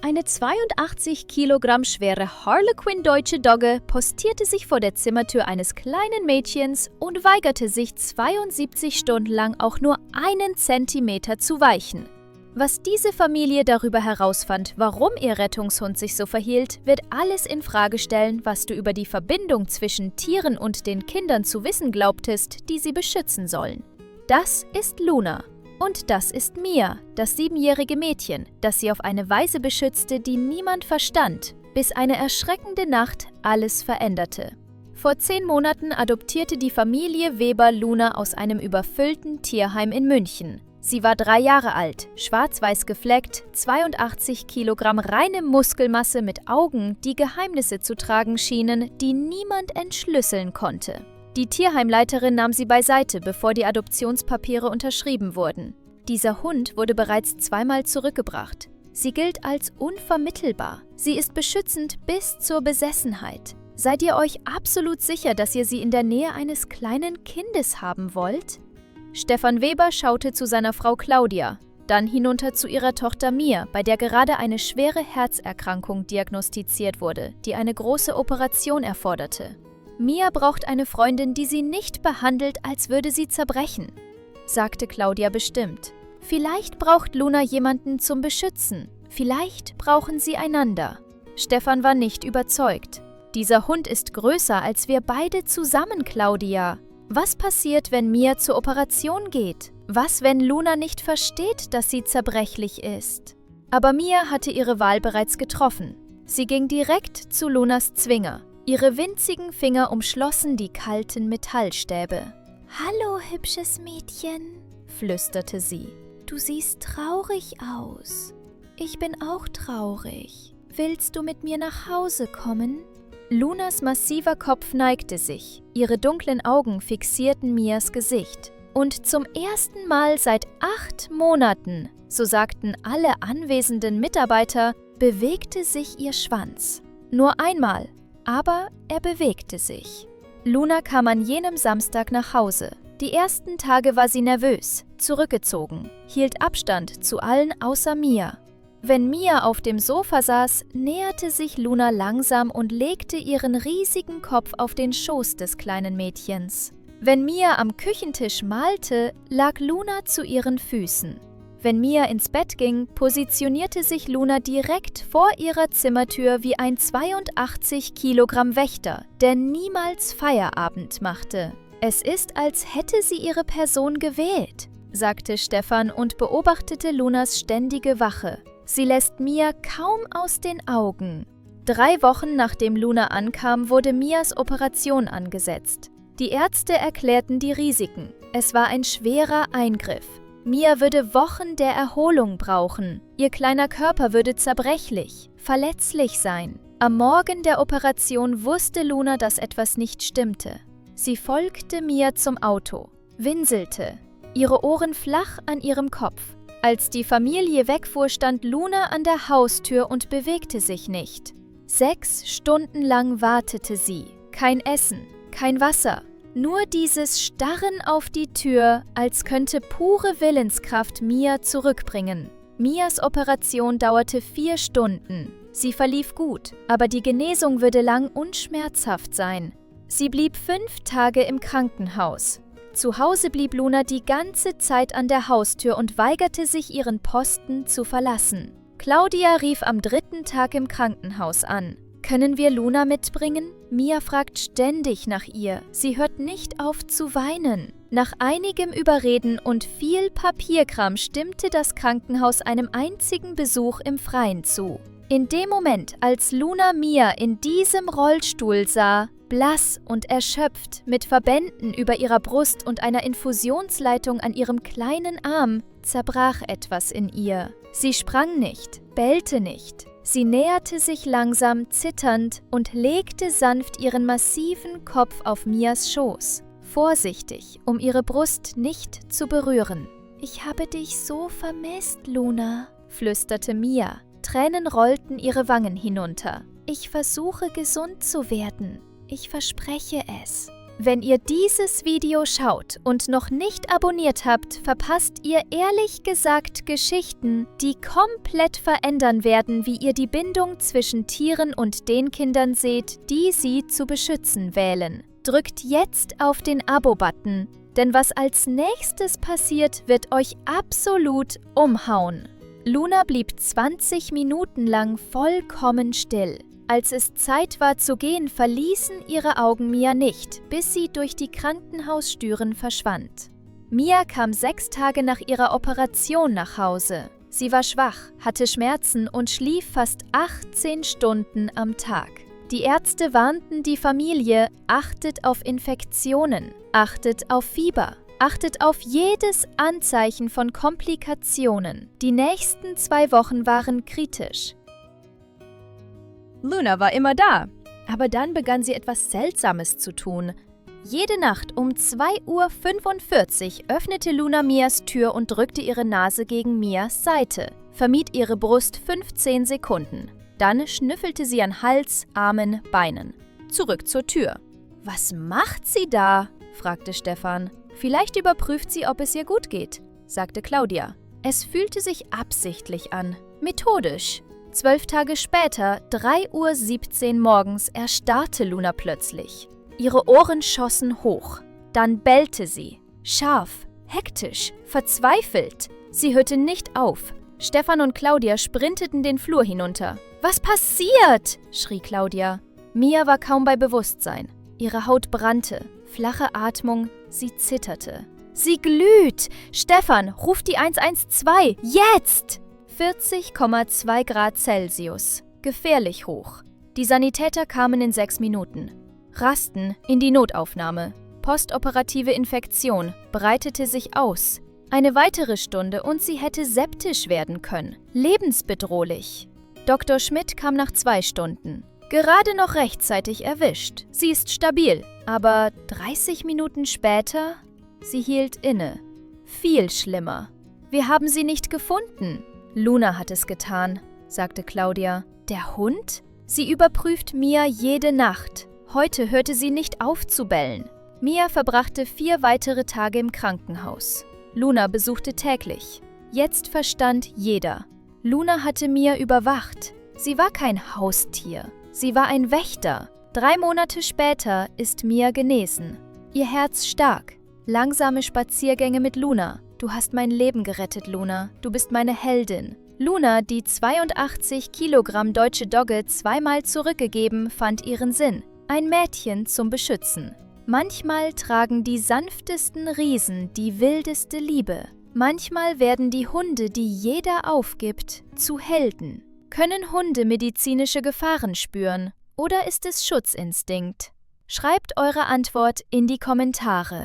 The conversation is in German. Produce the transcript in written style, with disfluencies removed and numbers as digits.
Eine 82 Kilogramm schwere Harlequin-deutsche Dogge postierte sich vor der Zimmertür eines kleinen Mädchens und weigerte sich 72 Stunden lang auch nur einen Zentimeter zu weichen. Was diese Familie darüber herausfand, warum ihr Rettungshund sich so verhielt, wird alles in Frage stellen, was du über die Verbindung zwischen Tieren und den Kindern zu wissen glaubtest, die sie beschützen sollen. Das ist Luna. Und das ist Mia, das 7-jährige Mädchen, das sie auf eine Weise beschützte, die niemand verstand, bis eine erschreckende Nacht alles veränderte. Vor 10 Monaten adoptierte die Familie Weber Luna aus einem überfüllten Tierheim in München. Sie war 3 Jahre alt, schwarz-weiß gefleckt, 82 Kilogramm reine Muskelmasse mit Augen, die Geheimnisse zu tragen schienen, die niemand entschlüsseln konnte. Die Tierheimleiterin nahm sie beiseite, bevor die Adoptionspapiere unterschrieben wurden. Dieser Hund wurde bereits 2-mal zurückgebracht. Sie gilt als unvermittelbar. Sie ist beschützend bis zur Besessenheit. Seid ihr euch absolut sicher, dass ihr sie in der Nähe eines kleinen Kindes haben wollt? Stefan Weber schaute zu seiner Frau Claudia, dann hinunter zu ihrer Tochter Mia, bei der gerade eine schwere Herzerkrankung diagnostiziert wurde, die eine große Operation erforderte. Mia braucht eine Freundin, die sie nicht behandelt, als würde sie zerbrechen, sagte Claudia bestimmt. Vielleicht braucht Luna jemanden zum Beschützen. Vielleicht brauchen sie einander. Stefan war nicht überzeugt. Dieser Hund ist größer als wir beide zusammen, Claudia. Was passiert, wenn Mia zur Operation geht? Was, wenn Luna nicht versteht, dass sie zerbrechlich ist? Aber Mia hatte ihre Wahl bereits getroffen. Sie ging direkt zu Lunas Zwinger. Ihre winzigen Finger umschlossen die kalten Metallstäbe. »Hallo, hübsches Mädchen«, flüsterte sie. »Du siehst traurig aus. Ich bin auch traurig. Willst du mit mir nach Hause kommen?« Lunas massiver Kopf neigte sich. Ihre dunklen Augen fixierten Mias Gesicht. Und zum ersten Mal seit 8 Monaten, so sagten alle anwesenden Mitarbeiter, bewegte sich ihr Schwanz. Nur einmal. Aber er bewegte sich. Luna kam an jenem Samstag nach Hause. Die ersten Tage war sie nervös, zurückgezogen, hielt Abstand zu allen außer Mia. Wenn Mia auf dem Sofa saß, näherte sich Luna langsam und legte ihren riesigen Kopf auf den Schoß des kleinen Mädchens. Wenn Mia am Küchentisch malte, lag Luna zu ihren Füßen. Wenn Mia ins Bett ging, positionierte sich Luna direkt vor ihrer Zimmertür wie ein 82 Kilogramm Wächter, der niemals Feierabend machte. »Es ist, als hätte sie ihre Person gewählt«, sagte Stefan und beobachtete Lunas ständige Wache. Sie lässt Mia kaum aus den Augen. 3 Wochen nachdem Luna ankam, wurde Mias Operation angesetzt. Die Ärzte erklärten die Risiken. Es war ein schwerer Eingriff. Mia würde Wochen der Erholung brauchen. Ihr kleiner Körper würde zerbrechlich, verletzlich sein. Am Morgen der Operation wusste Luna, dass etwas nicht stimmte. Sie folgte Mia zum Auto, winselte, ihre Ohren flach an ihrem Kopf. Als die Familie wegfuhr, stand Luna an der Haustür und bewegte sich nicht. 6 Stunden lang wartete sie. Kein Essen, kein Wasser. Nur dieses Starren auf die Tür, als könnte pure Willenskraft Mia zurückbringen. Mias Operation dauerte 4 Stunden. Sie verlief gut, aber die Genesung würde lang und schmerzhaft sein. Sie blieb 5 Tage im Krankenhaus. Zu Hause blieb Luna die ganze Zeit an der Haustür und weigerte sich, ihren Posten zu verlassen. Claudia rief am 3. Tag im Krankenhaus an. »Können wir Luna mitbringen?« Mia fragt ständig nach ihr. Sie hört nicht auf zu weinen. Nach einigem Überreden und viel Papierkram stimmte das Krankenhaus einem einzigen Besuch im Freien zu. In dem Moment, als Luna Mia in diesem Rollstuhl sah, blass und erschöpft, mit Verbänden über ihrer Brust und einer Infusionsleitung an ihrem kleinen Arm, zerbrach etwas in ihr. Sie sprang nicht, bellte nicht. Sie näherte sich langsam, zitternd, und legte sanft ihren massiven Kopf auf Mias Schoß, vorsichtig, um ihre Brust nicht zu berühren. »Ich habe dich so vermisst, Luna«, flüsterte Mia. Tränen rollten ihre Wangen hinunter. »Ich versuche, gesund zu werden. Ich verspreche es.« Wenn ihr dieses Video schaut und noch nicht abonniert habt, verpasst ihr ehrlich gesagt Geschichten, die komplett verändern werden, wie ihr die Bindung zwischen Tieren und den Kindern seht, die sie zu beschützen wählen. Drückt jetzt auf den Abo-Button, denn was als nächstes passiert, wird euch absolut umhauen. Luna blieb 20 Minuten lang vollkommen still. Als es Zeit war zu gehen, verließen ihre Augen Mia nicht, bis sie durch die Krankenhausstüren verschwand. Mia kam 6 Tage nach ihrer Operation nach Hause. Sie war schwach, hatte Schmerzen und schlief fast 18 Stunden am Tag. Die Ärzte warnten die Familie, achtet auf Infektionen, achtet auf Fieber, achtet auf jedes Anzeichen von Komplikationen. Die nächsten 2 Wochen waren kritisch. Luna war immer da, aber dann begann sie etwas Seltsames zu tun. Jede Nacht um 2:45 Uhr öffnete Luna Mias Tür und drückte ihre Nase gegen Mias Seite, vermied ihre Brust 15 Sekunden. Dann schnüffelte sie an Hals, Armen, Beinen. Zurück zur Tür. »Was macht sie da?« fragte Stefan. »Vielleicht überprüft sie, ob es ihr gut geht«, sagte Claudia. Es fühlte sich absichtlich an, methodisch. 12 Tage später, 3:17 Uhr morgens, erstarrte Luna plötzlich. Ihre Ohren schossen hoch. Dann bellte sie. Scharf, hektisch, verzweifelt. Sie hörte nicht auf. Stefan und Claudia sprinteten den Flur hinunter. »Was passiert?« schrie Claudia. Mia war kaum bei Bewusstsein. Ihre Haut brannte. Flache Atmung, sie zitterte. »Sie glüht! Stefan, ruf die 112! Jetzt!« 40,2 Grad Celsius. Gefährlich hoch. Die Sanitäter kamen in 6 Minuten. Rasten in die Notaufnahme. Postoperative Infektion breitete sich aus. Eine weitere Stunde und sie hätte septisch werden können. Lebensbedrohlich. Dr. Schmidt kam nach 2 Stunden. Gerade noch rechtzeitig erwischt. Sie ist stabil. Aber 30 Minuten später? Sie hielt inne. Viel schlimmer. Wir haben sie nicht gefunden. Luna hat es getan, sagte Claudia. Der Hund? Sie überprüft Mia jede Nacht. Heute hörte sie nicht auf zu bellen. Mia verbrachte 4 weitere Tage im Krankenhaus. Luna besuchte täglich. Jetzt verstand jeder. Luna hatte Mia überwacht. Sie war kein Haustier. Sie war ein Wächter. 3 Monate später ist Mia genesen. Ihr Herz stark. Langsame Spaziergänge mit Luna. Du hast mein Leben gerettet, Luna. Du bist meine Heldin. Luna, die 82 Kilogramm deutsche Dogge zweimal zurückgegeben, fand ihren Sinn. Ein Mädchen zum Beschützen. Manchmal tragen die sanftesten Riesen die wildeste Liebe. Manchmal werden die Hunde, die jeder aufgibt, zu Helden. Können Hunde medizinische Gefahren spüren? Oder ist es Schutzinstinkt? Schreibt eure Antwort in die Kommentare.